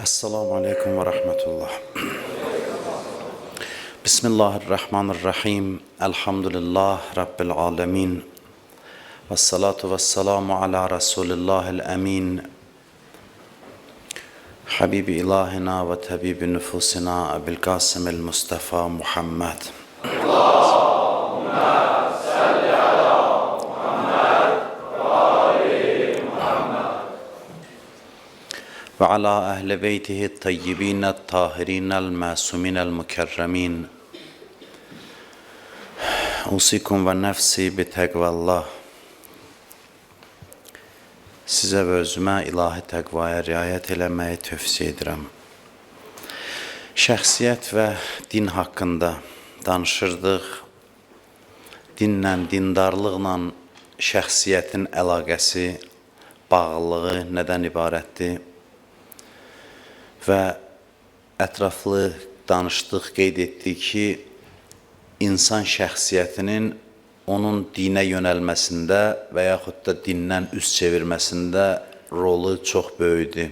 Esselamu Aleyküm ve Rahmetullah. Bismillahirrahmanirrahim. Elhamdülillah Rabbil Alemin. Vessalatu vesselamu ala Resulillahil Emin. Habibi ilahina ve tabibi nüfusina Ebil Qasimil Mustafa Muhammed. Ve ala ehl beytihi tayyibin tahirin masumin mukerremin. Usikum ve nefsi bi tekvallah. Sizə və özümə ilahi təqvaya riayət eləməyi tövsiyə edirəm. Şəxsiyyət və din haqqında danışırdıq. Dinlə, dindarlıqla şəxsiyyətin əlaqəsi, bağlılığı nədən ibarətdir? Və ətraflı danışdıq, qeyd etdik ki, insan şəxsiyyətinin onun dinə yönəlməsində və yaxud da dindən üz çevirməsində rolu çox böyükdür.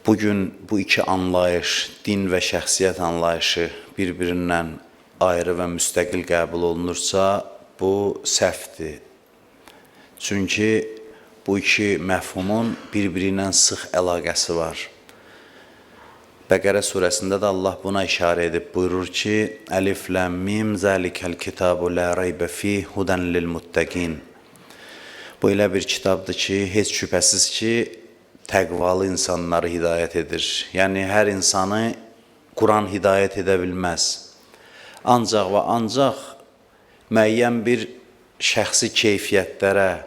Bugün bu iki anlayış, din və şəxsiyyət anlayışı bir-birindən ayrı və müstəqil qəbul olunursa, bu səhvdir. Çünki bu iki məfhumun bir-biri ilə sıx əlaqəsi var. Bəqərə surəsində də Allah buna işarə edib buyurur ki, Əlif ləm mim zəlikəl kitabu la reybə fih hudən lil muttəqin. Bu elə bir kitabdır ki, heç şübhəsiz ki, təqvalı insanları hidayət edir. Yəni, hər insanı Quran hidayət edə bilməz. Ancaq və ancaq müəyyən bir şəxsi keyfiyyətlərə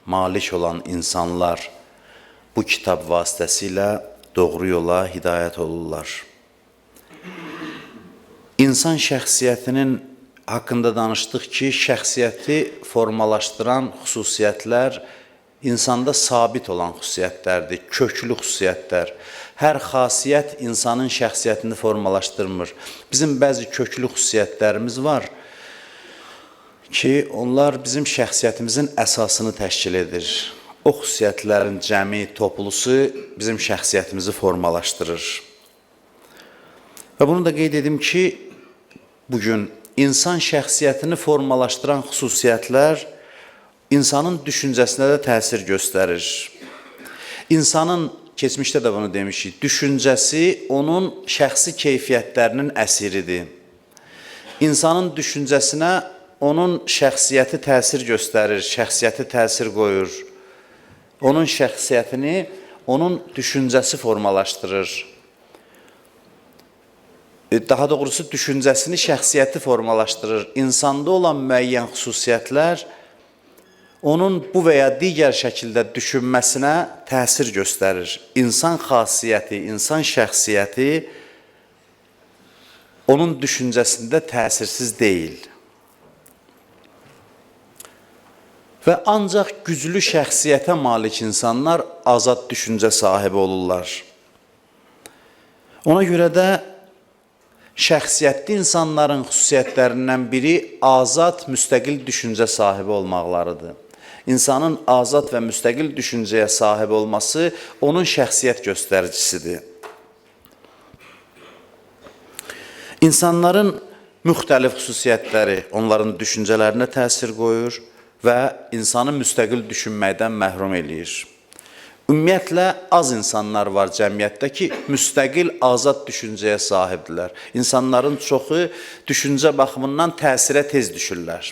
malik olan insanlar bu kitab vasitəsilə doğru yola hidayət olurlar. İnsan şəxsiyyətinin haqqında danışdıq ki, şəxsiyyəti formalaşdıran xüsusiyyətlər insanda sabit olan xüsusiyyətlərdir, köklü xüsusiyyətlər. Hər xasiyyət insanın şəxsiyyətini formalaşdırmır. Bizim bəzi köklü xüsusiyyətlərimiz var ki, onlar bizim şəxsiyyətimizin əsasını təşkil edir. O xüsusiyyətlərin cəmi, toplusu bizim şəxsiyyətimizi formalaşdırır. Və bunu da qeyd edim ki, bugün insan şəxsiyyətini formalaşdıran xüsusiyyətlər insanın düşüncəsinə də təsir göstərir. İnsanın, keçmişdə də bunu demişik, düşüncəsi onun şəxsi keyfiyyətlərinin əsiridir. İnsanın düşüncəsinə onun şəxsiyyəti təsir göstərir, şəxsiyyəti təsir qoyur. Onun şəxsiyyətini, onun düşüncəsi formalaşdırır. Daha doğrusu, düşüncəsini şəxsiyyəti formalaşdırır. İnsanda olan müəyyən xüsusiyyətlər onun bu və ya digər şəkildə düşünməsinə təsir göstərir. İnsan xasiyyəti, insan şəxsiyyəti onun düşüncəsində təsirsiz deyil. Və ancaq güclü şəxsiyyətə malik insanlar azad düşüncə sahibi olurlar. Ona görə də şəxsiyyətli insanların xüsusiyyətlərindən biri azad, müstəqil düşüncə sahibi olmaqlarıdır. İnsanın azad və müstəqil düşüncəyə sahib olması onun şəxsiyyət göstəricisidir. İnsanların müxtəlif xüsusiyyətləri onların düşüncələrinə təsir qoyur və insanı müstəqil düşünməkdən məhrum eləyir. Ümumiyyətlə, az insanlar var cəmiyyətdə ki, müstəqil, azad düşüncəyə sahibdirlər. İnsanların çoxu düşüncə baxımından təsirə tez düşürlər.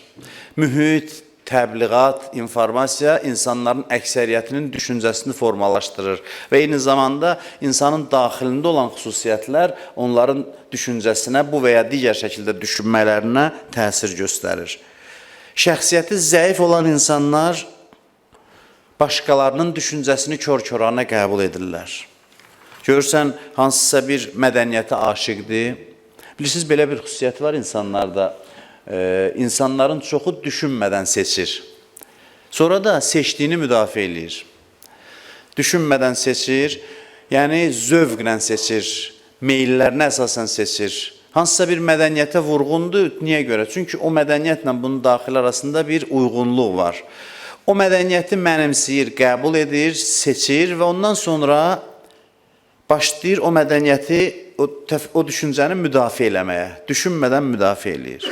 Mühit, təbliğat, informasiya insanların əksəriyyətinin düşüncəsini formalaşdırır və eyni zamanda insanın daxilində olan xüsusiyyətlər onların düşüncəsinə bu və ya digər şəkildə düşünmələrinə təsir göstərir. Şəxsiyyəti zəif olan insanlar başqalarının düşüncəsini kör-körənə qəbul edirlər. Görürsən, hansısa bir mədəniyyətə aşiqdir. Bilirsiniz, belə bir xüsusiyyət var insanlarda. İnsanların çoxu düşünmədən seçir. Sonra da seçdiyini müdafiə edir. Düşünmədən seçir, yəni zövqlə seçir, meyillərinə əsasən seçir. Hansısa bir mədəniyyətə vurğundur. Niyə görə? Çünki o mədəniyyətlə bunun daxil arasında bir uyğunluq var. O mədəniyyəti mənimsəyir, qəbul edir, seçir və ondan sonra başlayır o mədəniyyəti, o düşüncəni müdafiə eləməyə, düşünmədən müdafiə eləyir.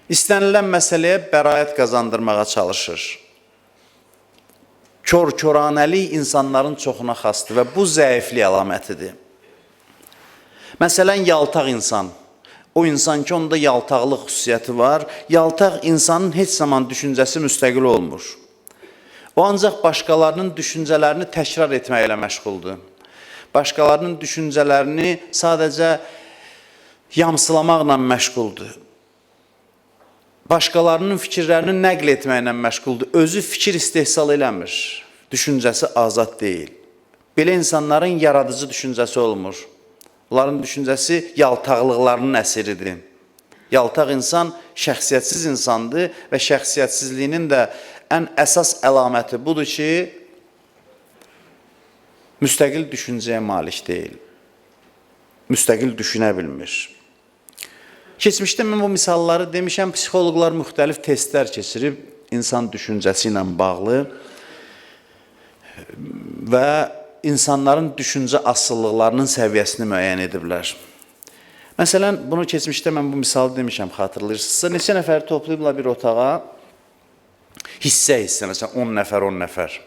İstənilən məsələyə bəraət qazandırmağa çalışır. Kör-köranəlik insanların çoxuna xasdır və bu zəiflik əlamətidir. Məsələn, yaltaq insan. O insan ki, onda yaltaqlıq xüsusiyyəti var. Yaltaq insanın heç zaman düşüncəsi müstəqil olmur. O ancaq başqalarının düşüncələrini təkrar etməklə məşğuldur. Başqalarının düşüncələrini sadəcə yamsılamaqla məşğuldur. Başqalarının fikirlərini nəql etməklə məşğuldur. Özü fikir istehsal eləmir. Düşüncəsi azad deyil. Belə insanların yaradıcı düşüncəsi olmur. Onların düşüncəsi yaltaqlıqlarının əsiridir. Yaltaq insan şəxsiyyətsiz insandır və şəxsiyyətsizliyinin də ən əsas əlaməti budur ki, müstəqil düşüncəyə malik deyil. Müstəqil düşünə bilmir. Keçmişdə mən bu misalları demişəm, psixoloqlar müxtəlif testlər keçirib insan düşüncəsi ilə bağlı və insanların düşüncə asıllıqlarının səviyyəsini müəyyən ediblər. Məsələn, bunu keçmişdə mən bu misalı demişəm, xatırlayırsınızsa, neçə nəfəri toplayıblar bir otağa, hissə-hissə, məsələn, 10 nəfər, 10 nəfər.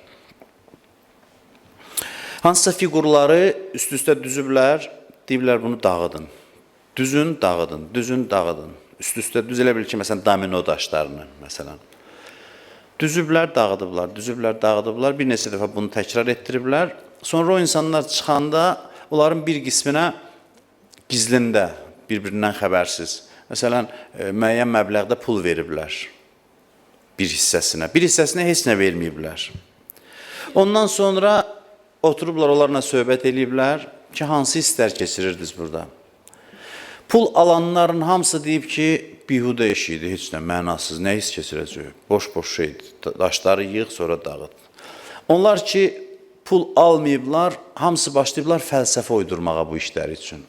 Hansısa figurları üst-üstə düzüblər, deyiblər bunu dağıdın. Düzün, dağıdın, düzün, dağıdın. Üst-üstə düz elə bilir ki, məsələn, domino daşlarını, məsələn. Düzüblər, dağıdıblar, düzüblər, dağıdıblar, bir neçə dəfə bunu təkrar etdiriblər. Sonra o insanlar çıxanda onların bir qisminə gizlində, bir-birindən xəbərsiz. Məsələn, müəyyən məbləğdə pul veriblər bir hissəsinə. Bir hissəsinə heç nə verməyiblər. Ondan sonra oturublar, onlarla söhbət eləyiblər ki, hansı hisslər keçirirdiniz burada? Pul alanların hamısı deyib ki, bihudə iş idi, heç nə, mənasız, nə hiss keçirəcək? Boş-boş şeydir, daşları yığ, sonra dağıt. Onlar ki, pul almayıblar, hamısı başlayıblar fəlsəfə uydurmağa bu işlər üçün.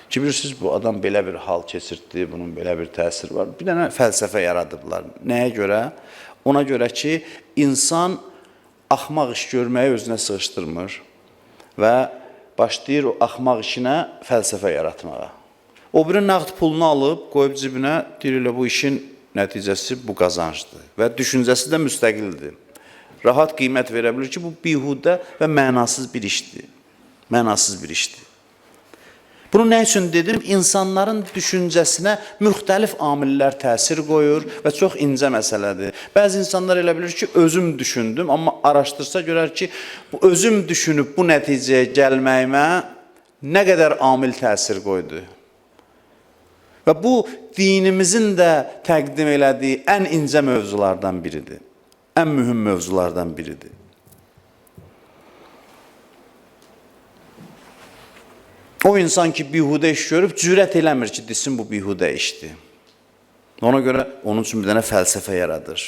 Ki, bilirsiniz, bu adam belə bir hal keçirdi, bunun belə bir təsiri var. Bir dənə fəlsəfə yaradıblar. Nəyə görə? Ona görə ki, insan axmaq iş görməyi özünə sığışdırmır və başlayır o axmaq işinə fəlsəfə yaratmağa. O biri nəqd pulunu alıb, qoyub cibinə, deyir elə bu işin nəticəsi bu qazancdır və düşüncəsi də müstəqildir. Rahat qiymət verə bilir ki, bu bihudə və mənasız bir işdir. Mənasız bir işdir. Bunu nə üçün dedim? İnsanların düşüncəsinə müxtəlif amillər təsir qoyur və çox incə məsələdir. Bəzi insanlar elə bilir ki, özüm düşündüm, amma araşdırsa görər ki, bu özüm düşünüb bu nəticəyə gəlməyimə nə qədər amil təsir qoydu. Və bu, dinimizin də təqdim elədiyi ən incə mövzulardan biridir. Ən mühüm mövzulardan biridir. O insan ki, bihudə iş görüb, cürət eləmir ki, desin bu bihudə işdir. Ona görə onun üçün bir dənə fəlsəfə yaradır.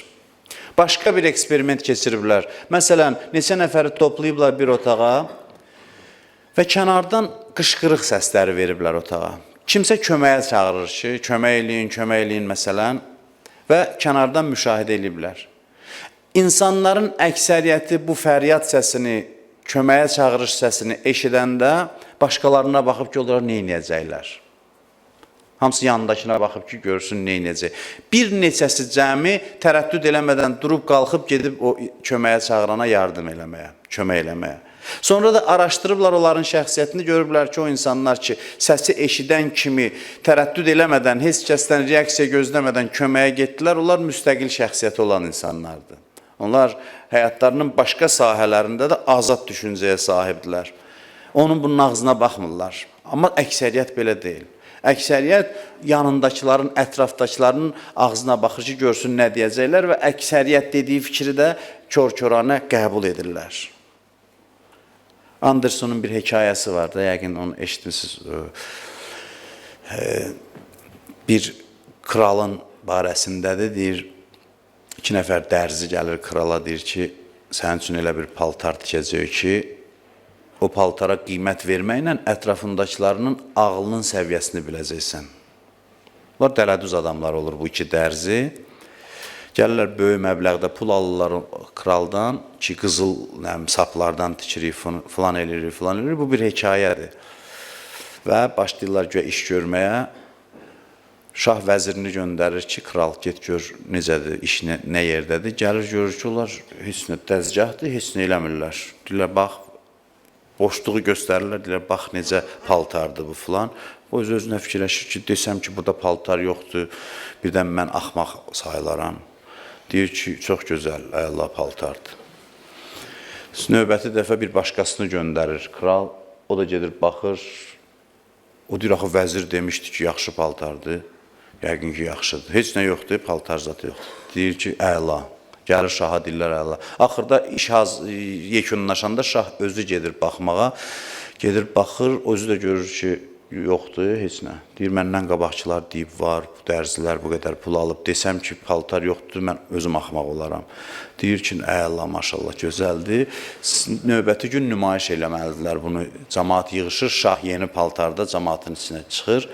Başqa bir eksperiment keçiriblər. Məsələn, neçə nəfəri toplayıblar bir otağa və kənardan qışqırıq səsləri veriblər otağa. Kimsə köməyə çağırır ki, kömək eləyin məsələn və kənardan müşahidə eləyiblər. İnsanların əksəriyyəti bu fəryad səsini, köməyə çağırış səsini eşidəndə başqalarına baxıb ki, onlara nə edəcəklər? Hamısı yanındakına baxıb ki, görsün nə edəcək. Bir neçəsi cəmi tərəddüd eləmədən durub qalxıb gedib o köməyə çağırana yardım eləməyə, kömək eləməyə. Sonra da araşdırıblar onların şəxsiyyətini, görüblər ki, o insanlar ki, səsi eşidən kimi tərəddüd eləmədən, heç kəsdən reaksiya gözləmədən köməyə getdilər, onlar müstəqil şəxsiyyəti olan insanlardır. Onlar həyatlarının başqa sahələrində də azad düşüncəyə sahibdilər. Onun bunun ağzına baxmırlar. Amma əksəriyyət belə deyil. Əksəriyyət yanındakıların, ətrafdakıların ağzına baxır ki, görsün nə deyəcəklər və əksəriyyət dediyi fikri də kör-köranə qəbul edirlər. Andersonun bir hekayəsi var da, yəqin onu eşitmişsiniz. Bir kralın barəsindədir, deyir, 2 nəfər dərzi gəlir krala, deyir ki, sənin üçün elə bir paltar tikəcək ki, o paltara qiymət verməklə ətrafındakılarının ağlının səviyyəsini biləcəksən. Bunlar dələdüz adamlar olur bu iki dərzi. Gəlirlər böyük məbləğdə pul alırlar kraldan ki, qızıl saplardan tikirik, filan eləyirik, filan eləyirik. Bu bir hekayədir. Və başlayırlar göyə iş görməyə. Şah vəzirini göndərir ki, kral get gör necədir, iş nə yerdədir. Gəlir görür ki, onlar heç nə dəzgahdır, heç nə eləmirlər. Deyirlər, bax, boşluğu göstərirlər, deyirlər, bax necə paltardır bu filan. O öz-özünə fikirləşir ki, desəm ki, burada paltar yoxdur, birdən mən axmaq sayılaram. Deyir ki, çox gözəl, əla paltardır. Növbəti dəfə bir başqasını göndərir kral, o da gedir, baxır. O deyir, axı vəzir demişdi ki, yaxşı paltardır. Yəqin ki, yaxşıdır. Heç nə yoxdur, paltar zatı yoxdur. Deyir ki, əla. Gəlir şaha deyirlər, əla. Axırda iş yekunlaşanda şah özü gedir baxmağa. Gedir, baxır, özü də görür ki, yoxdur, heç nə. Deyir, məndən qabaqçılar deyib, var, bu dərzilər bu qədər pul alıb. Desəm ki, paltar yoxdur, mən özüm axmaq olaram. Deyir ki, əla, maşallah, gözəldir. Növbəti gün nümayiş eləməlidirlər bunu. Cəmaat yığışır, şah yeni paltarda cəmaatın içinə çıxır.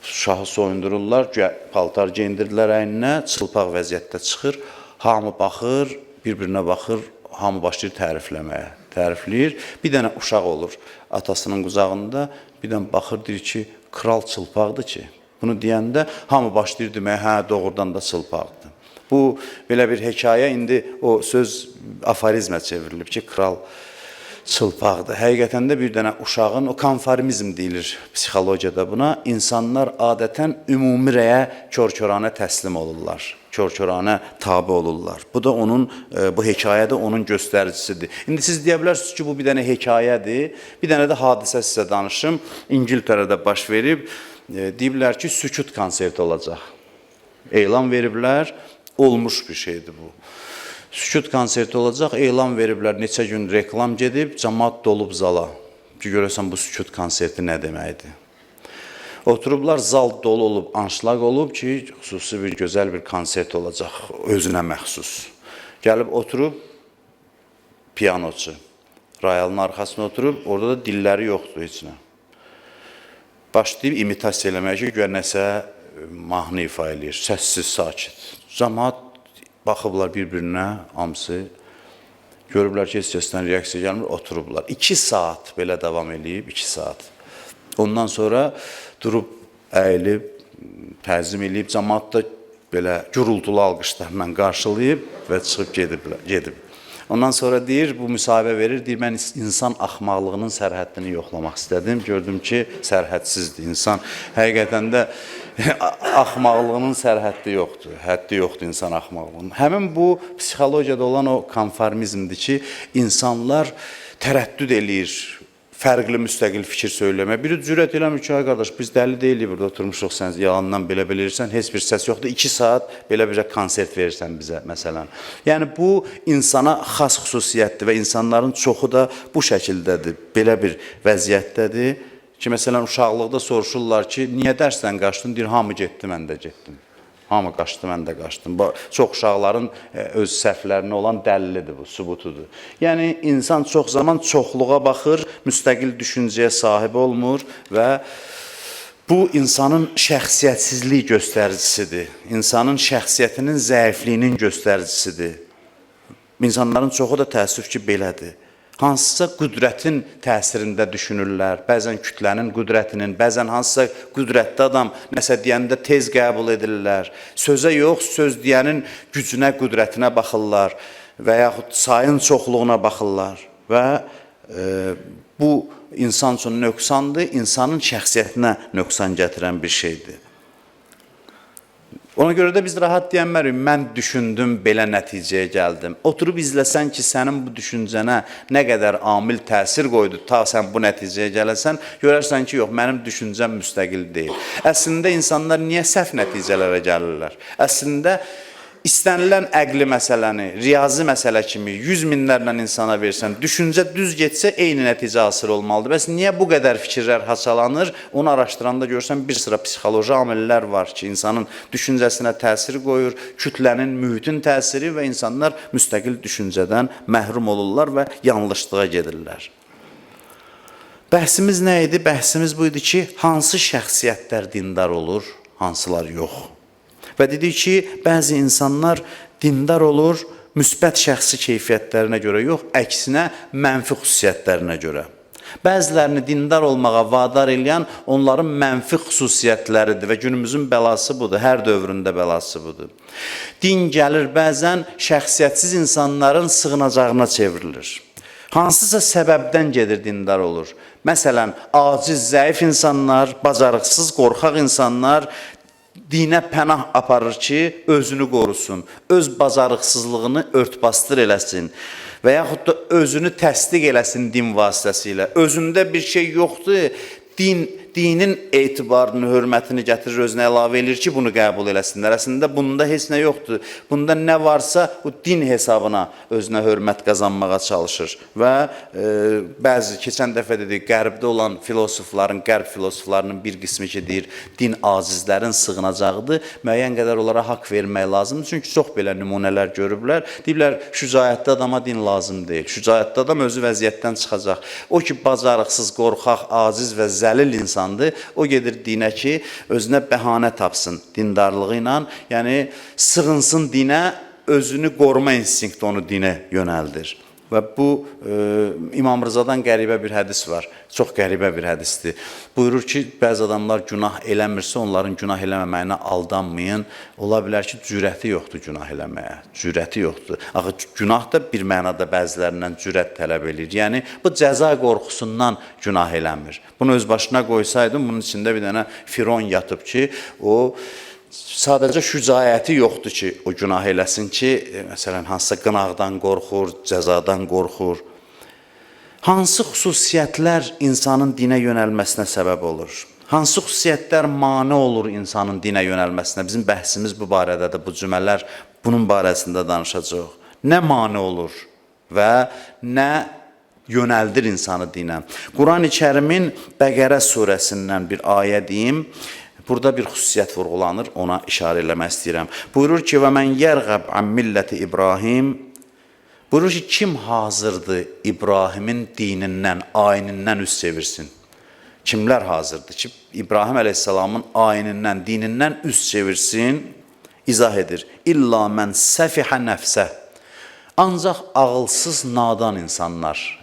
Şahı soyundururlar, paltar geyindirirlər əyninə, çılpaq vəziyyətdə çıxır. Hamı baxır, bir-birinə baxır, hamı başlayır tərifləməyə. Tərifləyir. Bir dənə uşaq olur atasının qucağında, bir dənə baxır, deyir ki, kral çılpaqdır ki. Bunu deyəndə hamı başlayır deməyə, hə, doğrudan da çılpaqdır. Bu, belə bir hekayə, indi o söz aforizmə çevrilib ki, kral çılpaqdır. Həqiqətən də bir dənə uşağın, o konformizm deyilir psixologiyada buna, insanlar adətən ümumi rəyə kör-körənə təslim olurlar, kör-körənə tabi olurlar. Bu da onun, bu hekayədə onun göstəricisidir. İndi siz deyə bilərsiniz ki, bu bir dənə hekayədir, bir dənə də hadisə sizə danışım. İngiltərədə baş verib, deyiblər ki, sükut konserti olacaq. Elan veriblər, olmuş bir şeydir bu. Sükut konserti olacaq, elan veriblər, neçə gün reklam gedib, cəmaat dolub zala. Ki, görəsən bu sükut konserti nə deməkdir? Oturublar, zal dolu olub, anşlaq olub ki, xüsusi bir, gözəl bir konsert olacaq, özünə məxsus. Gəlib oturub, piyanoçu, rayalın arxasına oturub, orada da dilləri yoxdur heç nə. Başlayıb imitasiya eləmək ki, gör nəsə mahnı ifa eləyir, səssiz, sakit. Cəmaat baxıblar bir-birinə, hamısı, görüblər ki, heç kəsdən reaksiya gəlmir, oturublar. 2 saat belə davam eləyib, 2 saat. Ondan sonra durub, əyilib, təzim eləyib, cəmaat da belə gürültülü alqışlarla qarşılayıb və çıxıb gedib. Ondan sonra deyir, bu müsahibə verir, deyir, mən insan axmaqlığının sərhəddini yoxlamaq istədim. Gördüm ki, sərhədsizdir. İnsan həqiqətən də axmaqlığının sərhəddi yoxdur. Həddi yoxdur insan axmaqlığının. Həmin bu, psixologiyada olan o konformizmdir ki, insanlar tərəddüd eləyir, fərqli müstəqil fikir söyləmə. Biri cürət eləmir ki, ay qardaş, biz dəli deyilik, burada oturmuşuq, sən yalandan belə bilirsən, heç bir səs yoxdur, 2 saat belə bir konsert verirsən bizə, məsələn. Yəni, bu, insana xas xüsusiyyətdir və insanların çoxu da bu şəkildədir, belə bir vəziyyətdədir ki, məsələn, uşaqlıqda soruşurlar ki, niyə dərsdən qaçdın? Deyir, hamı getdi, mən də getdim. Hamı qaçdı, mən də qaçdım. Çox uşaqların öz səhvlərinə olan dəlilidir bu, sübutudur. Yəni, insan çox zaman çoxluğa baxır, müstəqil düşüncəyə sahib olmur və bu, insanın şəxsiyyətsizlik göstəricisidir. İnsanın şəxsiyyətinin zəifliyinin göstəricisidir. İnsanların çoxu da təəssüf ki, belədir. Hansısa qüdrətin təsirində düşünürlər, bəzən kütlənin qüdrətinin, bəzən hansısa qüdrətli adam nəsə deyəndə tez qəbul edirlər. Sözə yox, söz deyənin gücünə, qüdrətinə baxırlar və yaxud sayın çoxluğuna baxırlar və bu, insan üçün nöqsandır, insanın şəxsiyyətinə nöqsan gətirən bir şeydir. Ona görə də biz rahat deyənmərik, mən düşündüm, belə nəticəyə gəldim. Oturub izləsən ki, sənin bu düşüncənə nə qədər amil təsir qoydu, ta sən bu nəticəyə gələsən, görərsən ki, yox, mənim düşüncəm müstəqil deyil. Əslində, insanlar niyə səhv nəticələrə gəlirlər? Əslində, istənilən əqli məsələni, riyazi məsələ kimi 100 minlərlə insana versən, düşüncə düz getsə, eyni nəticə hasıl olmalıdır. Bəs niyə bu qədər fikirlər haçalanır? Onu araşdıranda görsən, bir sıra psixoloji amillər var ki, insanın düşüncəsinə təsir qoyur, kütlənin, mühitin təsiri və insanlar müstəqil düşüncədən məhrum olurlar və yanlışlığa gedirlər. Bəhsimiz nə idi? Bəhsimiz bu idi ki, hansı şəxsiyyətlər dindar olur, hansılar yox. Və dedik ki, bəzi insanlar dindar olur, müsbət şəxsi keyfiyyətlərinə görə yox, əksinə mənfi xüsusiyyətlərinə görə. Bəzilərini dindar olmağa vadar eləyən onların mənfi xüsusiyyətləridir və günümüzün bəlası budur, hər dövründə bəlası budur. Din gəlir bəzən şəxsiyyətsiz insanların sığınacağına çevrilir. Hansısa səbəbdən gedir dindar olur. Məsələn, aciz, zəif insanlar, bacarıqsız, qorxaq insanlar dinə pənah aparır ki, özünü qorusun, öz bacarıqsızlığını örtbasdır eləsin və yaxud da özünü təsdiq eləsin din vasitəsilə. Özündə bir şey yoxdur, dinin etibarını, hörmətini gətirir, özünə əlavə edir ki, bunu qəbul eləsinlər. Əslində, bunda heç nə yoxdur. Bunda nə varsa, o din hesabına özünə hörmət qazanmağa çalışır. Və bəzi, keçən dəfə dedik, qərbdə olan filosofların, qərb filosoflarının bir qismi ki, deyir, din acizlərin sığınacağıdır. Müəyyən qədər onlara haqq vermək lazımdır. Çünki çox belə nümunələr görüblər. Deyirlər, şücaətli adama din lazım deyil. Şücaətli adam özü vəziyyətdən çıxacaq. O ki, bacarıqsız, qorxaq, aciz və zəlil insandır, o gedir dinə ki, özünə bəhanə tapsın dindarlığı ilə, yəni sığınsın dinə, özünü qoruma instinkti onu dinə yönəldir. Və bu, İmam Rızadan qəribə bir hədis var, çox qəribə bir hədisdir. Buyurur ki, bəzi adamlar günah eləmirsə, onların günah eləməməyinə aldanmayın. Ola bilər ki, cürəti yoxdur günah eləməyə, cürəti yoxdur. Axı, günah da bir mənada bəzilərindən cürət tələb edir. Yəni, bu cəza qorxusundan günah eləmir. Bunu öz başına qoysaydım, bunun içində bir dənə Firon yatıb ki, o sadəcə şücaəti yoxdur ki, o günah eləsin ki, məsələn, hansısa qınaqdan qorxur, cəzadan qorxur. Hansı xüsusiyyətlər insanın dinə yönəlməsinə səbəb olur? Hansı xüsusiyyətlər mane olur insanın dinə yönəlməsinə? Bizim bəhsimiz bu barədədir, bu cümələr bunun barəsində danışacaq. Nə mane olur və nə yönəldir insanı dinə? Quran-ı Kərimin Bəqərə surəsindən bir ayə deyim. Burada bir xüsusiyyət vurğulanır, ona işarə eləmək istəyirəm. Buyurur ki, və mən yərğəb ən milləti İbrahim. Buyurur ki, kim hazırdır İbrahimin dinindən, ayinindən üst çevirsin? Kimlər hazırdır ki, İbrahim əleyhissalamın ayinindən, dinindən üst çevirsin? İzah edir. İlla mən səfihə nəfsə. Ancaq ağılsız, nadan insanlar.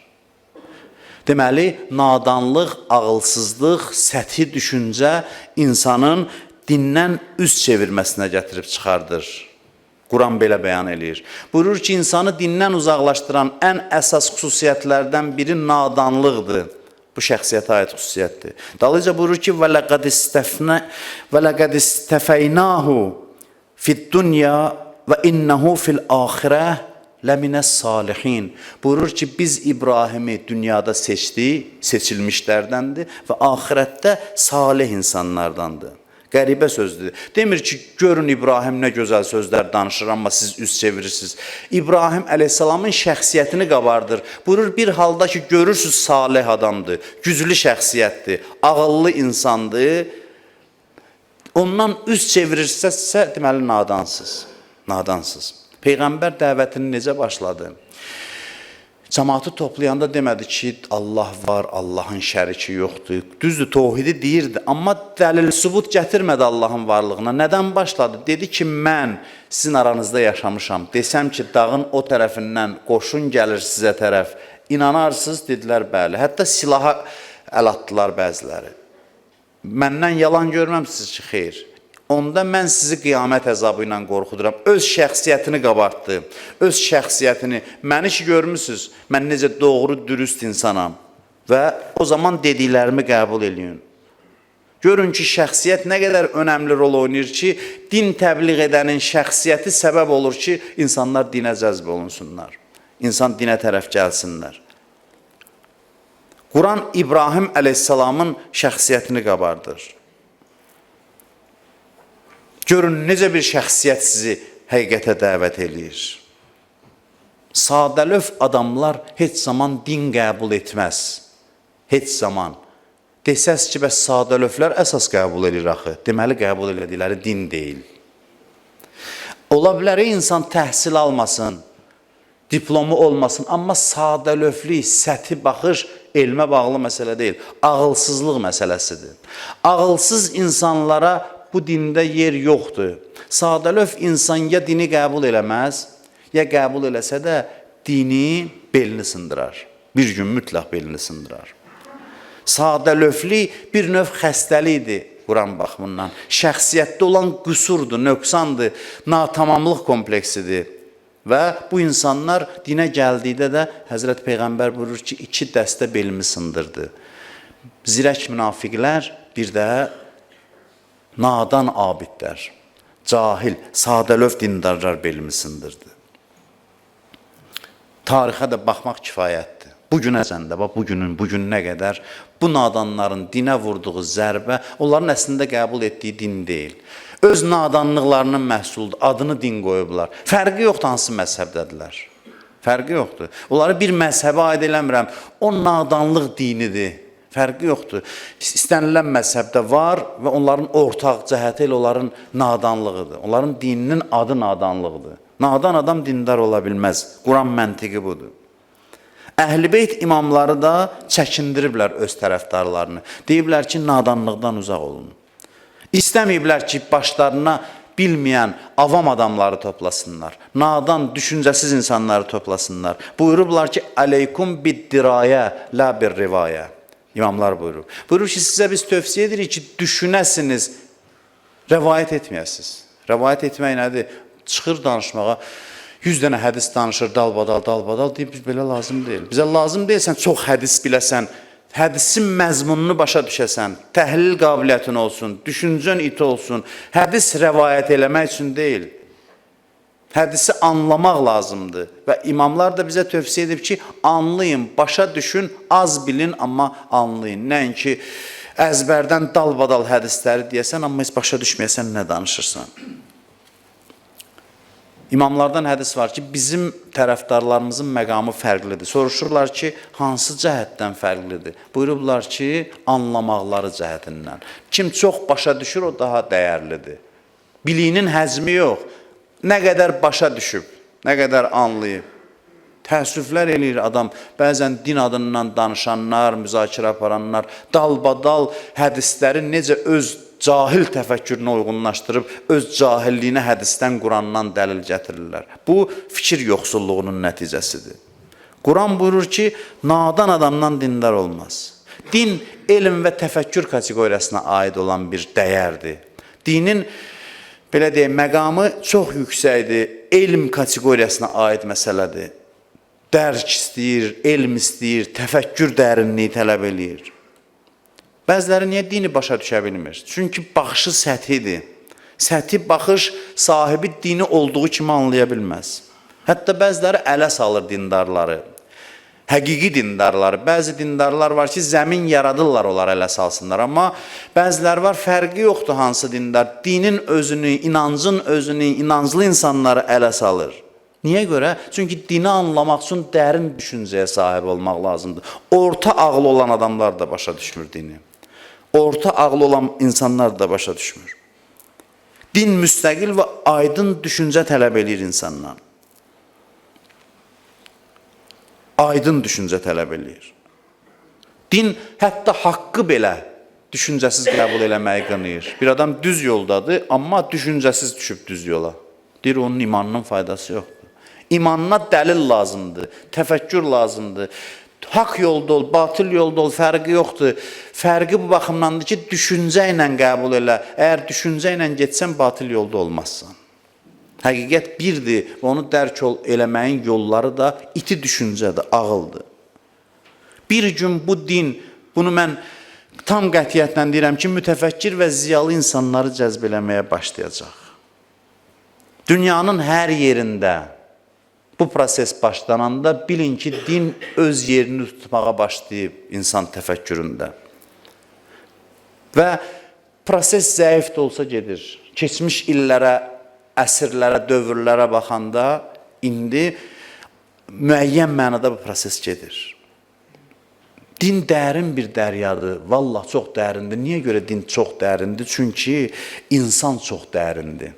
Deməli, nadanlıq, ağılsızlıq, səthi düşüncə insanın dindən üst çevirməsinə gətirib çıxardır. Quran belə bəyan edir. Buyurur ki, insanı dindən uzaqlaşdıran ən əsas xüsusiyyətlərdən biri nadanlıqdır. Bu şəxsiyyətə aid xüsusiyyətdir. Dalınca buyurur ki, وَلَقَدْ اسْتَفَيْنَاهُ فِي الدُّنْيَا وَإِنَّهُ فِي الْآخِرَةِ لَمِنَ الصَّالِحِينَ. Buyurur ki, biz İbrahimi dünyada seçilmişlərdəndir və ahirətdə salih insanlardandır. Qəribə sözdür. Demir ki, görün İbrahim nə gözəl sözlər danışır, amma siz üst çevirirsiniz. İbrahim əleyhissalamın şəxsiyyətini qabardır. Buyurur, bir halda ki, görürsünüz salih adamdır, güclü şəxsiyyətdir, ağıllı insandır. Ondan üst çevirirsizsə, deməli, nadansız. Nadansız. Peyğəmbər dəvətini necə başladı? Cəmaatı toplayanda demədi ki, Allah var, Allahın şəriki yoxdur. Düzdür, tohidi deyirdi, amma dəlil, sübut gətirmədi Allahın varlığına. Nədən başladı? Dedi ki, mən sizin aranızda yaşamışam. Desəm ki, dağın o tərəfindən qoşun gəlir sizə tərəf. İnanarsınız, dedilər, bəli. Hətta silaha əl atdılar bəziləri. Məndən yalan görməmsiniz ki, xeyr. Onda mən sizi qiyamət əzabı ilə qorxuduram. Öz şəxsiyyətini qabartdı. Öz şəxsiyyətini. Məni ki görmüsünüz, mən necə doğru, dürüst insanam. Və o zaman dediklərimi qəbul edin. Görün ki, şəxsiyyət nə qədər önəmli rol oynayır ki, din təbliğ edənin şəxsiyyəti səbəb olur ki, insanlar dinə cəzb olunsunlar. İnsan dinə tərəf gəlsinlər. Quran İbrahim əleyhissalamın şəxsiyyətini qabardır. Görün, necə bir şəxsiyyət sizi həqiqətə dəvət edir. Sadəlöv adamlar heç zaman din qəbul etməz. Heç zaman. Desəz ki, bəs sadəlövlər əsas qəbul edir axı. Deməli, qəbul edildikləri din deyil. Ola bilər, insan təhsil almasın, diplomu olmasın, amma sadəlövlük, səthi baxış elmə bağlı məsələ deyil. Ağılsızlıq məsələsidir. Ağılsız insanlara bu dində yer yoxdur. Sadəlöv insan ya dini qəbul eləməz, ya qəbul eləsə də dini belini sındırar. Bir gün mütləq belini sındırar. Sadəlövlük bir növ xəstəlikdir Quran baxımından. Şəxsiyyətdə olan qüsurdur, nöqsandır, natamamlıq kompleksidir. Və bu insanlar dinə gəldikdə də Həzrət Peyğəmbər buyurur ki, 2 dəstə belimi sındırdı. Zirək münafiqlər, bir də nadan abidlər, cahil, sadəlöv dindarlar belimi sındırdı. Tarixə də baxmaq kifayətdir. Bugünə səndə, bugün nə qədər bu nadanların dinə vurduğu zərbə, onların əslində qəbul etdiyi din deyil. Öz nadanlıqlarının məhsuludur, adını din qoyublar. Fərqi yoxdur hansı məzhəbdədirlər. Fərqi yoxdur. Onları bir məzhəbə aid eləmirəm, o nadanlıq dinidir. Fərqi yoxdur. İstənilən məzhəbdə var və onların ortaq cəhəti ilə onların nadanlığıdır. Onların dininin adı nadanlıqdır. Nadan adam dindar ola bilməz. Quran məntiqi budur. Əhl-i Beyt imamları da çəkindiriblər öz tərəfdarlarını. Deyiblər ki, nadanlıqdan uzaq olun. İstəməyiblər ki, başlarına bilməyən avam adamları toplasınlar. Nadan, düşüncəsiz insanları toplasınlar. Buyurublar ki, aleykum bid-dirayə, la bir-rivayə. İmamlar buyurur. Buyurur ki, sizə biz tövsiyə edirik ki, düşünəsiniz, rəvayət etməyəsiniz. Rəvayət etmək nədir? Çıxır danışmağa, 100 dənə hədis danışır, dalbadal, deyib, biz belə lazım deyil. Bizə lazım deyil, sən çox hədis biləsən, hədisin məzmununu başa düşəsən, təhlil qabiliyyətin olsun, düşüncən iti olsun, hədis rəvayət eləmək üçün deyil. Hədisi anlamaq lazımdır və imamlar da bizə tövsiyə edib ki, anlayın, başa düşün, az bilin, amma anlayın. Nəinki əzbərdən dalbadal hədisləri deyəsən, amma heç başa düşməyəsən, nə danışırsan. İmamlardan hədis var ki, bizim tərəfdarlarımızın məqamı fərqlidir. Soruşurlar ki, hansı cəhətdən fərqlidir? Buyurublar ki, anlamaqları cəhətindən. Kim çox başa düşür, o daha dəyərlidir. Biliyinin həzmi yox. Nə qədər başa düşüb, nə qədər anlayıb. Təəssüflər eləyir adam. Bəzən din adından danışanlar, müzakirə aparanlar, dalbadal hədisləri necə öz cahil təfəkkürünə uyğunlaşdırıb, öz cahilliyinə hədisdən, Qurandan dəlil gətirirlər. Bu, fikir yoxsulluğunun nəticəsidir. Quran buyurur ki, nadan adamdan dindar olmaz. Din, elm və təfəkkür kateqoriyasına aid olan bir dəyərdir. Dinin, belə deyək, məqamı çox yüksəkdir, elm kateqoriyasına aid məsələdir. Dərk istəyir, elm istəyir, təfəkkür dərinliyi tələb eləyir. Bəziləri niyə dini başa düşə bilmir? Çünki baxışı səthidir. Səthi baxış sahibi dini olduğu kimi anlaya bilməz. Hətta bəziləri ələ salır dindarları. Həqiqi dindarları. Bəzi dindarlar var ki, zəmin yaradırlar, onlar ələ salsınlar. Amma bəziləri var, fərqi yoxdur hansı dindar. Dinin özünü, inancın özünü, inanclı insanları ələ salır. Niyə görə? Çünki dini anlamaq üçün dərin düşüncəyə sahib olmaq lazımdır. Orta ağlı olan adamlar da başa düşmür dini. Orta ağlı olan insanlar da başa düşmür. Din müstəqil və aydın düşüncə tələb edir insandan. Aydın düşüncə tələb edir. Din hətta haqqı belə düşüncəsiz qəbul eləməyi qınayır. Bir adam düz yoldadır, amma düşüncəsiz düşüb düz yola. Deyir, onun imanının faydası yoxdur. İmanına dəlil lazımdır, təfəkkür lazımdır. Haqq yolda ol, batıl yolda ol, fərqi yoxdur. Fərqi bu baxımdandır ki, düşüncə ilə qəbul elə. Əgər düşüncə ilə getsən, batıl yolda olmazsan. Həqiqət birdir və onu dərk eləməyin yolları da iti düşüncədir, ağıldır. Bir gün bu din, bunu mən tam qətiyyətlə deyirəm ki, mütəfəkkir və ziyalı insanları cəzb eləməyə başlayacaq. Dünyanın hər yerində bu proses başlananda bilin ki, din öz yerini tutmağa başlayıb insan təfəkküründə. Və proses zəif də olsa gedir. Keçmiş illərə, əsrlərə, dövrlərə baxanda indi müəyyən mənada bu proses gedir. Din dərin bir dəryadır, vallah çox dərindir. Niyə görə din çox dərindir? Çünki insan çox dərindir.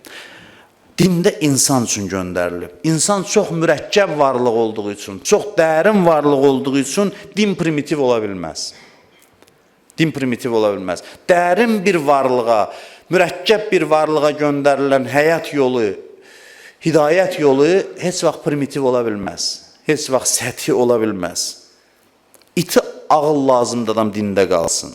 Dində insan üçün göndərilib. İnsan çox mürəkkəb varlıq olduğu üçün, çox dərin varlıq olduğu üçün din primitiv ola bilməz. Din primitiv ola bilməz. Dərin bir varlığa, mürəkkəb bir varlığa göndərilən həyat yolu, hidayət yolu heç vaxt primitiv ola bilməz. Heç vaxt səthi ola bilməz. İti ağıl lazımdır adam dində qalsın.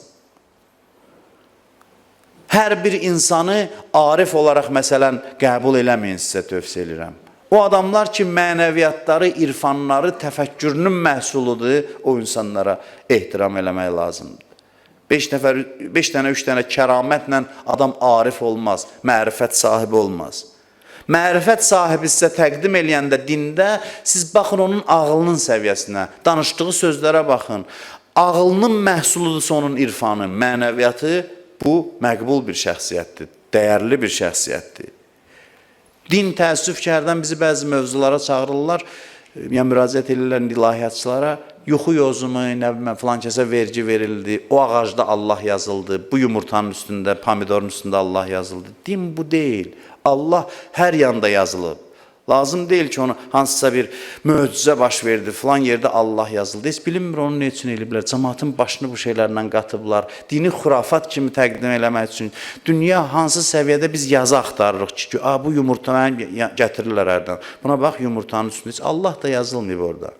Hər bir insanı arif olaraq məsələn qəbul eləməyin sizə tövsiyə edirəm. O adamlar ki, mənəviyyatları, irfanları, təfəkkürünün məhsuludur, o insanlara ehtiram eləmək lazımdır. 5 dənə, 3 dənə kəramətlə adam arif olmaz, mərifət sahibi olmaz. Mərifət sahibi sizə təqdim eləyəndə dində, siz baxın onun ağlının səviyyəsinə, danışdığı sözlərə baxın. Ağlının məhsuludur onun irfanı, mənəviyyatı, bu məqbul bir şəxsiyyətdir, dəyərli bir şəxsiyyətdir. Din təəssüf ki, hərdən bizi bəzi mövzulara çağırırlar, yəni müraciət edirlər ilahiyyatçılara, yuxu yozumu, nə bilməm, filan kəsə vergi verildi, o ağacda Allah yazıldı, bu yumurtanın üstündə, pomidorun üstündə Allah yazıldı. Din bu deyil. Allah hər yanda yazılıb. Lazım deyil ki, onu hansısa bir möcüzə baş verdi, filan yerdə Allah yazıldı. Heç bilinmir onu ne üçün eləyiblər. Cəmaatın başını bu şeylərlə qatıblar. Dini xurafat kimi təqdim eləmək üçün. Dünya hansı səviyyədə biz yazı axtarırıq ki, bu yumurtanı gətirirlər hərdən. Buna bax, yumurtanın üstündə. Allah da yazılmayıb orada.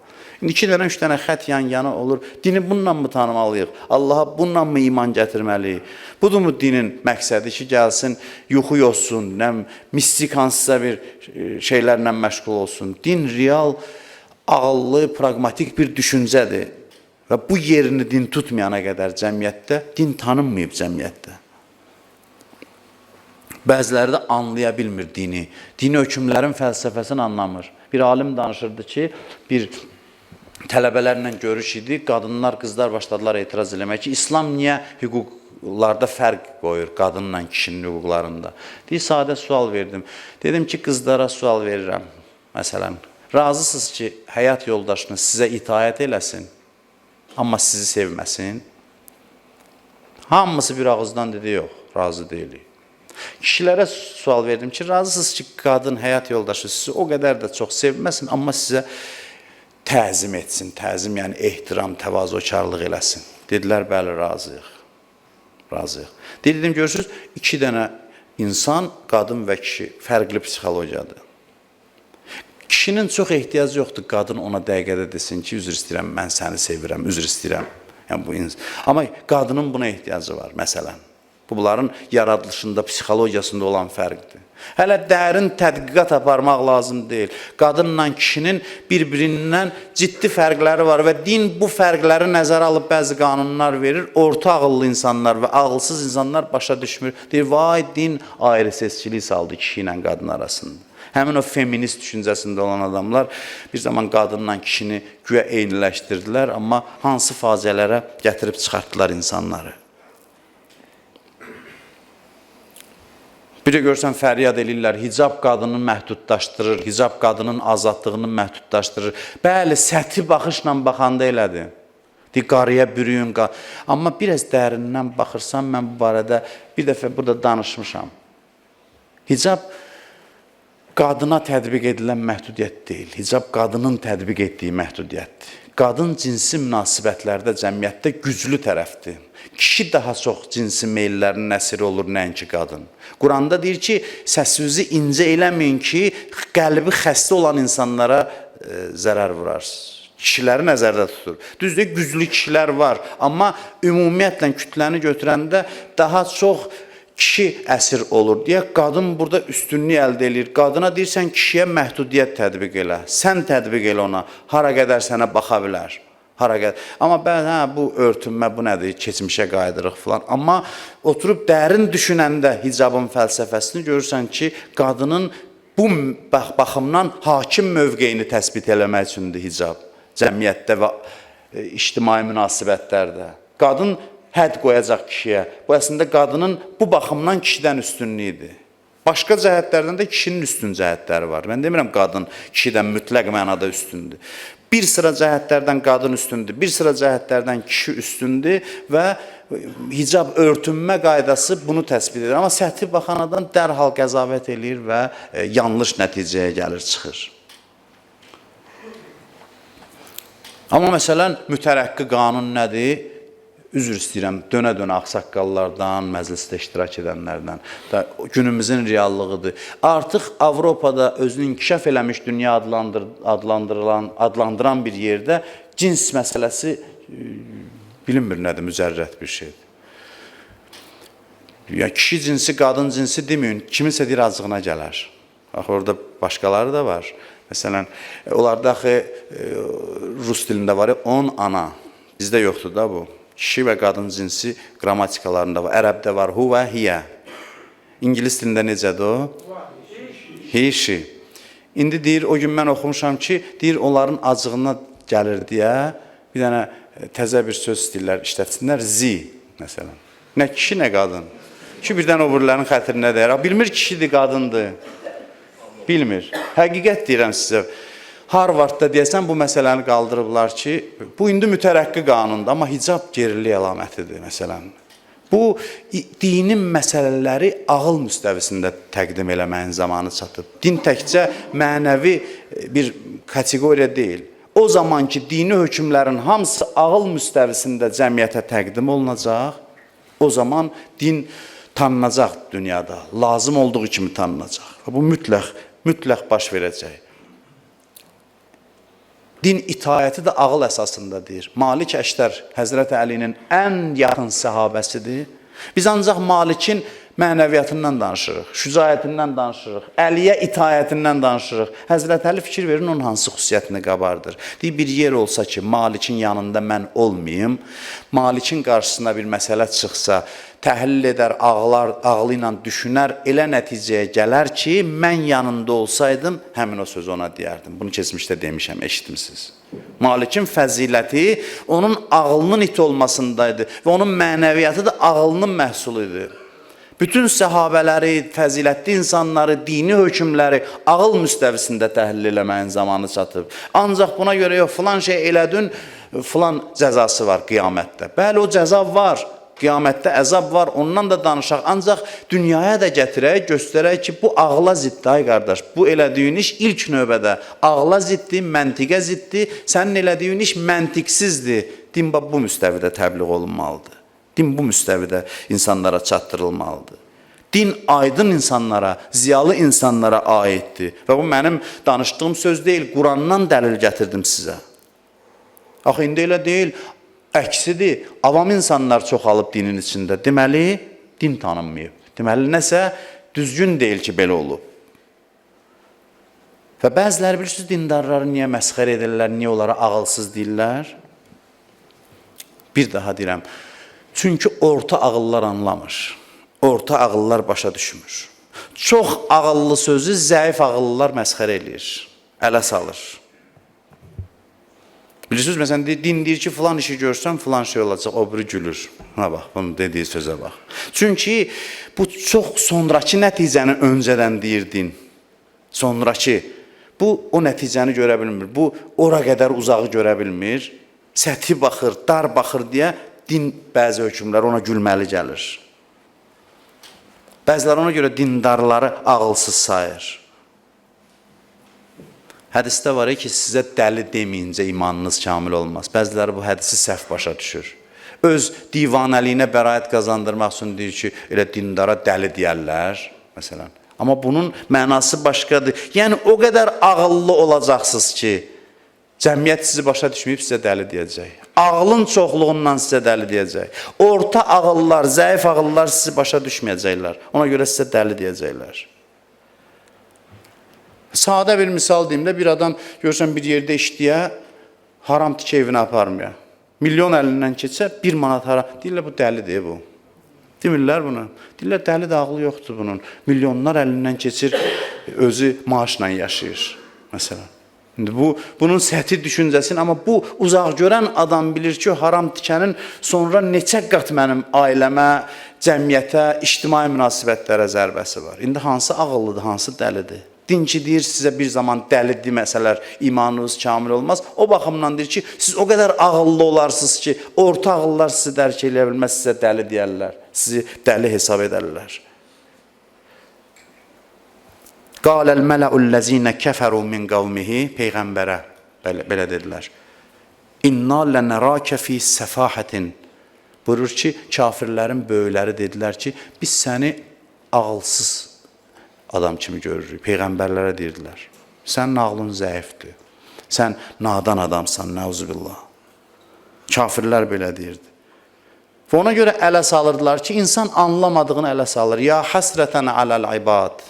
2 dənə, 3 dənə xət yan-yana olur. Dini bununla mı tanımalıyıq? Allaha bununla mı iman gətirməliyik? Budurmu dinin məqsədi ki, gəlsin, yuxu yozsun, mistik hansısa bir şeylərlə məşğul olsun. Din real, ağıllı, pragmatik bir düşüncədir. Və bu yerini din tutmayana qədər cəmiyyətdə, din tanınmayıb cəmiyyətdə. Bəziləri də anlaya bilmir dini. Dini hökmlərin fəlsəfəsini anlamır. Bir alim danışırdı ki, bir tələbələrlə görüş idi, qadınlar, qızlar başladılar etiraz eləmək ki, İslam niyə hüquqlarda fərq qoyur qadınla kişinin hüquqlarında? Deyir, sadə sual verdim. Dedim ki, qızlara sual verirəm. Məsələn, razısınız ki, həyat yoldaşınız sizə itaət eləsin, amma sizi sevməsin? Hamısı bir ağızdan dedi, yox, razı deyilik. Kişilərə sual verdim ki, razısınız ki, qadın həyat yoldaşı sizi o qədər də çox sevməsin, amma sizə təzim etsin, təzim yəni ehtiram, təvazökarlıq eləsin. Dedilər, bəli, razıyıq. Razıyıq. Dedim, görürsünüz, 2 dənə insan, qadın və kişi, fərqli psixologiyadır. Kişinin çox ehtiyacı yoxdur, qadın ona dəqiqədə desin ki, üzr istəyirəm, mən səni sevirəm, üzr istəyirəm. Yəni, amma qadının buna ehtiyacı var, məsələn. Bunların yaradılışında, psixologiyasında olan fərqdir. Hələ dərin tədqiqat aparmaq lazım deyil. Qadınla kişinin bir-birindən ciddi fərqləri var və din bu fərqləri nəzərə alıb bəzi qanunlar verir. Orta ağıllı insanlar və ağılsız insanlar başa düşmür. Deyir, vay, din ayrı seçkilik saldı kişi ilə qadın arasında. Həmin o feminist düşüncəsində olan adamlar bir zaman qadınla kişini güya eyniləşdirdilər, amma hansı faciələrə gətirib çıxartdılar insanları. Bir də görsən, fəryad eləyirlər, hicab qadını məhdudlaşdırır, hicab qadının azadlığını məhdudlaşdırır. Bəli, səthi baxışla baxanda elədir. Deyir, qarıya bürüyün. Amma biraz dərindən baxırsam, mən bu barədə bir dəfə burada danışmışam. Hicab qadına tətbiq edilən məhdudiyyət deyil. Hicab qadının tətbiq etdiyi məhdudiyyətdir. Qadın cinsi münasibətlərdə cəmiyyətdə güclü tərəfdir. Kişi daha çox cinsi meyllərinin əsiri olur, nəinki qadın. Quranda deyir ki, səsinizi incə eləməyin ki, qəlbi xəstə olan insanlara zərər vurarsınız. Kişiləri nəzərdə tutur. Düzdür, güclü kişilər var, amma ümumiyyətlə kütləni götürəndə daha çox kişi əsir olur deyə qadın burada üstünlük əldə edir. Qadına deyirsən, kişiyə məhdudiyyət tətbiq elə, sən tətbiq elə ona, hara qədər sənə baxa bilər. Amma bu örtünmə, bu nədir, keçmişə qayıdırıq filan. Amma oturub dərin düşünəndə hicabın fəlsəfəsini görürsən ki, qadının bu baxımdan hakim mövqeyini təsbit eləmək üçündür hicab. Cəmiyyətdə və ictimai münasibətlərdə. Qadın hədd qoyacaq kişiyə. Bu əslində qadının bu baxımdan kişidən üstünlüyüdür. Başqa cəhətlərdən də kişinin üstün cəhətləri var. Mən demirəm, qadın kişidən mütləq mənada üstündür. Bir sıra cəhətlərdən qadın üstündür, bir sıra cəhətlərdən kişi üstündür və hicab örtünmə qaydası bunu təsbit edir. Amma səthi baxan adam dərhal qəzavət eləyir və yanlış nəticəyə gəlir, çıxır. Amma məsələn, mütərəqqi qanun nədir? üzr istəyirəm, dönə-dönə ağsaqqallardan, məclisdə iştirak edənlərdən. Günümüzün reallığıdır. Artıq Avropada özünü inkişaf eləmiş dünya adlandıran bir yerdə cins məsələsi bilinmir nədir, mücərrət bir şeydir. Ya kişi cinsi, qadın cinsi deməyin, kiminsə deyir acığına gələr. Bax, orada başqaları da var. Məsələn, onlarda axı rus dilində var ya, on ana. Bizdə yoxdur da bu. Kişi və qadın cinsi qrammatikalarında var. Ərəbdə var hu və hiyə. İngilis dilində necədir o? He, she. İndi deyir, o gün mən oxumuşam ki, deyir, onların acığına gəlir deyə bir dənə təzə bir söz istəyirlər, işlətsinlər. Zi, məsələn. Nə kişi, nə qadın. Ki, birdən o birilərinin xətrinə deyir. Bilmir kişidir, qadındır. Bilmir. Həqiqət deyirəm sizə. Harvardda deyəsən bu məsələni qaldırıblar ki, bu indi mütərəqqi qanundur, amma hicab gerilik əlamətidir, məsələn. Bu, dinin məsələləri ağıl müstəvisində təqdim eləməyin zamanı çatıb. Din təkcə mənəvi bir kateqoriya deyil. O zaman ki, dini hökmlərin hamısı ağıl müstəvisində cəmiyyətə təqdim olunacaq, o zaman din tanınacaq dünyada, lazım olduğu kimi tanınacaq. Bu mütləq baş verəcək. Din itaəti də ağıl əsasında deyir. Malik Əştər Həzrəti Əlinin ən yaxın səhabəsidir. Biz ancaq Malikin mənəviyyatından danışırıq, şücaətindən danışırıq, Əliyə itaətindən danışırıq. Həzrəti Əli fikir verin, onun hansı xüsusiyyətini qabardır. Deyir, bir yer olsa ki, Malikin yanında mən olmayım, Malikin qarşısına bir məsələ çıxsa, təhlil edər, ağlı ilə düşünər, elə nəticəyə gələr ki, mən yanında olsaydım, həmin o sözü ona deyərdim. Bunu keçmişdə demişəm, eşitmişsiniz. Malikin fəziləti onun ağlının it olmasındaydı və onun mənəviyyatı da ağlının məhsulu idi. Bütün səhabələri, fəzilətli insanları, dini hökmləri ağıl müstəvisində təhlil eləməyin zamanı çatıb. Ancaq buna görə yox, filan şey elədin, filan cəzası var qiyamətdə. Bəli, o cəza var. Qiyamətdə əzab var, ondan da danışaq. Ancaq dünyaya da gətirək, göstərək ki, bu ağla ziddir, ay qardaş. Bu elədiyin iş ilk növbədə ağla ziddir, məntiqə ziddir. Sənin elədiyin iş məntiqsizdir. Din bu müstəvidə təbliğ olunmalıdır. Din bu müstəvidə insanlara çatdırılmalıdır. Din aydın insanlara, ziyalı insanlara aiddir. Və bu mənim danışdığım söz deyil, Qurandan dəlil gətirdim sizə. Axı, indi elə deyil. Əksidir, avam insanlar çoxalıb dinin içində. Deməli, din tanınmayıb. Deməli, nəsə düzgün deyil ki, belə olub. Və bəziləri bilirsiniz, dindarları niyə məsxər edirlər, niyə onlara ağılsız deyirlər? Bir daha deyirəm, çünki orta ağıllar anlamır. Orta ağıllar başa düşmür. Çox ağıllı sözü zəif ağıllılar məsxər edir, ələ salır. Bilirsiniz, məsələn, din deyir ki, filan işi görsən, filan şey olacaq, o biri gülür. Ha, bax, bunun dediyi sözə bax. Çünki bu çox sonraki nəticəni öncədən deyir din. Sonraki. Bu, o nəticəni görə bilmir. Bu, ora qədər uzağı görə bilmir. Səthi baxır, dar baxır deyə din bəzi hökmlər ona gülməli gəlir. Bəziləri ona görə dindarları ağılsız sayır. Hədisdə var ki, sizə dəli deməyincə imanınız kamil olmaz. Bəziləri bu hədisi səhv başa düşür. Öz divanəliyinə bəraət qazandırmaq üçün deyir ki, elə dindara dəli deyərlər, məsələn. Amma bunun mənası başqadır. Yəni, o qədər ağıllı olacaqsınız ki, cəmiyyət sizi başa düşməyib sizə dəli deyəcək. Ağlın çoxluğundan sizə dəli deyəcək. Orta ağıllar, zəif ağıllar sizi başa düşməyəcəklər. Ona görə sizə dəli deyəcəklər. Sadə bir misal deyim də, bir adam görürsən bir yerdə işləyə, haram tikə evinə aparmaya. Milyon əlindən keçsə, 1 manat haram. Deyirlər, bu dəlidir bu. Demirlər bunu. Deyirlər, dəli də ağlı yoxdur bunun. Milyonlar əlindən keçir, özü maaşla yaşayır, məsələn. Bunun səthi düşüncəsini, amma bu uzaq görən adam bilir ki, haram tikənin sonra neçə qat mənim ailəmə, cəmiyyətə, ictimai münasibətlərə zərbəsi var. İndi hansı ağıllıdır, hansı dəlidir? Din ki, deyir sizə bir zaman dəli deməsələr imanınız kamil olmaz. O baxımdan deyir ki, siz o qədər ağıllı olarsınız ki, orta ağıllar sizi dərk eləyə bilməz, sizə dəli deyərlər, sizi dəli hesab edərlər. Qaləl mələ'ullezine kəfəru min qavmihi, Peyğəmbərə belə dedilər. İnna lənərəkə fi səfahətin. Buyurur ki, kafirlərin böyükləri dedilər ki, biz səni ağılsız adam kimi görürük. Peyğəmbərlərə deyirdilər. Sənin ağlın zəifdir. Sən nadan adamsan, nəuzubillah. Kafirlər belə deyirdi. Və ona görə ələ salırdılar ki, insan anlamadığını ələ salır. Ya həsrətən aləl ibad.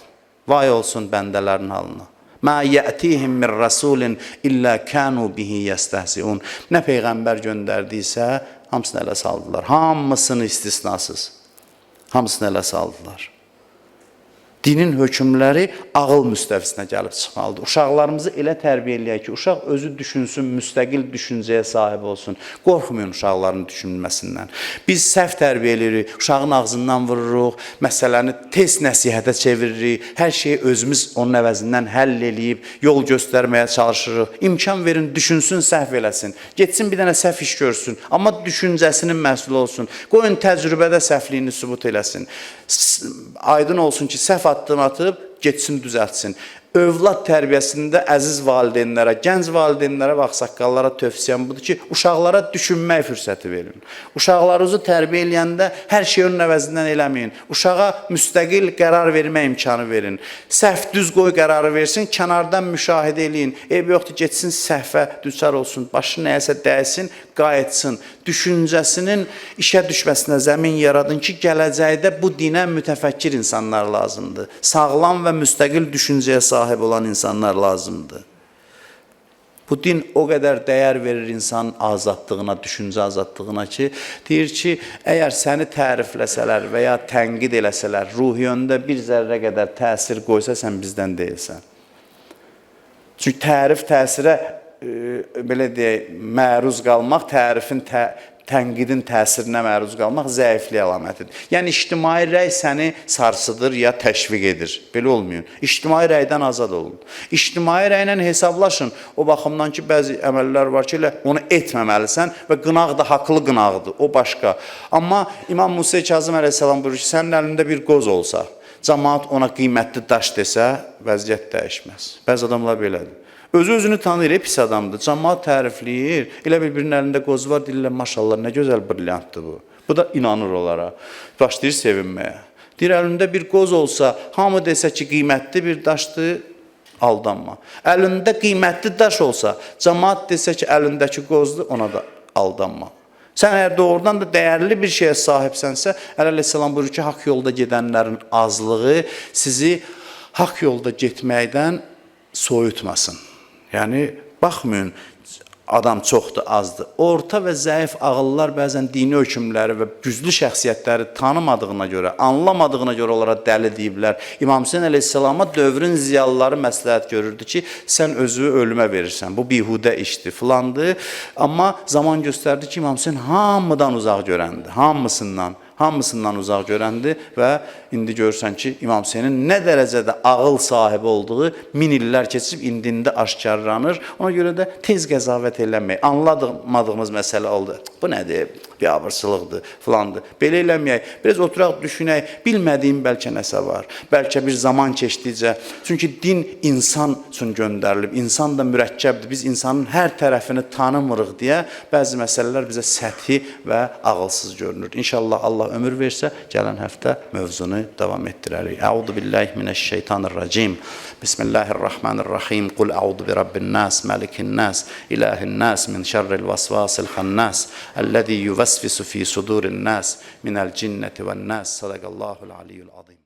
Vay olsun bəndələrin halına. Mə yətihim min rasulin illə kənu bihi yəstəhziun. Nə Peyğəmbər göndərdiysə, hamısını ələ saldılar. Hamısını istisnasız. Hamısını ələ saldılar. Dinin hökmləri ağıl müstəvisinə gəlib çıxmalıdır. Uşaqlarımızı elə tərbiyə eləyək ki, uşaq özü düşünsün, müstəqil düşüncəyə sahib olsun. Qorxmayın uşaqların düşünməsindən. Biz səhv tərbiyə edirik, uşağın ağzından vururuq, məsələni tez nəsihətə çeviririk, hər şeyi özümüz onun əvəzindən həll eləyib, yol göstərməyə çalışırıq. İmkan verin, düşünsün, səhv eləsin. Getsin bir dənə səhv iş görsün, amma düşüncəsinin məhsulu olsun. Qoyun təcrübədə səhvliyini sübut eləsin. Aydın olsun ki, səhv addım atıb, getsin, düzəltsin. Övlad tərbiyəsində əziz valideynlərə, gənc valideynlərə və ağsaqqallara tövsiyəm budur ki, uşaqlara düşünmək fürsəti verin. Uşaqlarınızı tərbiyə eləyəndə hər şey onun əvəzindən eləməyin. Uşağa müstəqil qərar vermə imkanı verin. Səhv düz qoy qərarı versin, kənardan müşahidə eləyin. Eyb yoxdur, getsin səhvə düçar olsun, başı nəyəsə dəysin, qayıtsın. Düşüncəsinin işə düşməsinə zəmin yaradın ki, gələcəkdə bu dinə mütəfəkkir insanlar lazımdır. Sağlam və müstəqil düşüncəyə sahib olan insanlar lazımdır. Bu din o qədər dəyər verir insanın azadlığına, düşüncə azadlığına ki, deyir ki, əgər səni tərifləsələr və ya tənqid eləsələr, ruhi yöndə bir zərrə qədər təsir qoysa, sən bizdən deyilsən. Çünki tərif təsirə, belə deyək, məruz qalmaq, tərifin, tənqidin təsirinə məruz qalmaq zəiflik əlamətidir. Yəni, ictimai rəy səni sarsıdır ya təşviq edir. Belə olmayın. İctimai rəydən azad olun. İctimai rəylə hesablaşın. O baxımdan ki, bəzi əməllər var ki, onu etməməlisən və qınaq da haqlı qınaqdır. O başqa. Amma İmam Musa Kazım əleyhissalam buyurur ki, sənin əlində bir qoz olsa, cəmaat ona qiymətli daş desə, vəziyyət dəyişməz. Bəzi adamlar belədir. Özü-özünü tanıyır, pis adamdır. Cəmaat tərifləyir. Elə bir-birinin əlində qozu var, deyirlər, maşallah, nə gözəl brilyantdır bu. Bu da inanır onlara. Başlayır sevinməyə. Deyir, əlində bir qoz olsa, hamı desə ki, qiymətli bir daşdır, aldanma. Əlində qiymətli daş olsa, cəmaat desə ki, əlindəki qozdur, ona da aldanma. Sən əgər doğrudan da dəyərli bir şeyə sahibsənsə, əleyhissalam buyurur ki, haqq yolda gedənlərin azlığı sizi haqq yolda getməkdən soyutmasın. Yəni, baxmayın, adam çoxdur, azdır. Orta və zəif ağıllar bəzən dini hökmləri və güclü şəxsiyyətləri tanımadığına görə, anlamadığına görə onlara dəli deyiblər. İmam Hüseyin əleyhissalama dövrün ziyalıları məsləhət görürdü ki, sən özü ölümə verirsən, bu bihudə işdir, filandır. Amma zaman göstərdi ki, İmam Hüseyin hamıdan uzaq görəndi, hamısından uzaq görəndi və indi görürsən ki, İmam Hüseynin nə dərəcədə ağıl sahibi olduğu 1000 illər keçib, indində aşkarlanır. Ona görə də tez qəzavət eləmək. Anlamadığımız məsələ oldu. Bu nədir? Biabırsılıqdır, filandır. Belə eləməyək. Biraz oturaq, düşünək. Bilmədiyim bəlkə nəsə var. Bəlkə bir zaman keçdikcə. Çünki din insan üçün göndərilib. İnsan da mürəkkəbdir. Biz insanın hər tərəfini tanımırıq deyə bəzi məsələlər bizə səthi və ağılsız görünür. İnşallah Allah ömür versə, gələn həftə mövzunu davam etdirərik. Əudu billahi minəşşeytanirracim. Bismillahirrahmanirrahim. Qul əudu bi rabbin-nas, malikin-nas, ilahin-nas, min şerril vasvasil-xannas, əlləzi yuvəsvisu fi sudurin-nas, minəl cinnəti vən-nas. Sadaqallahul aliyyul azim.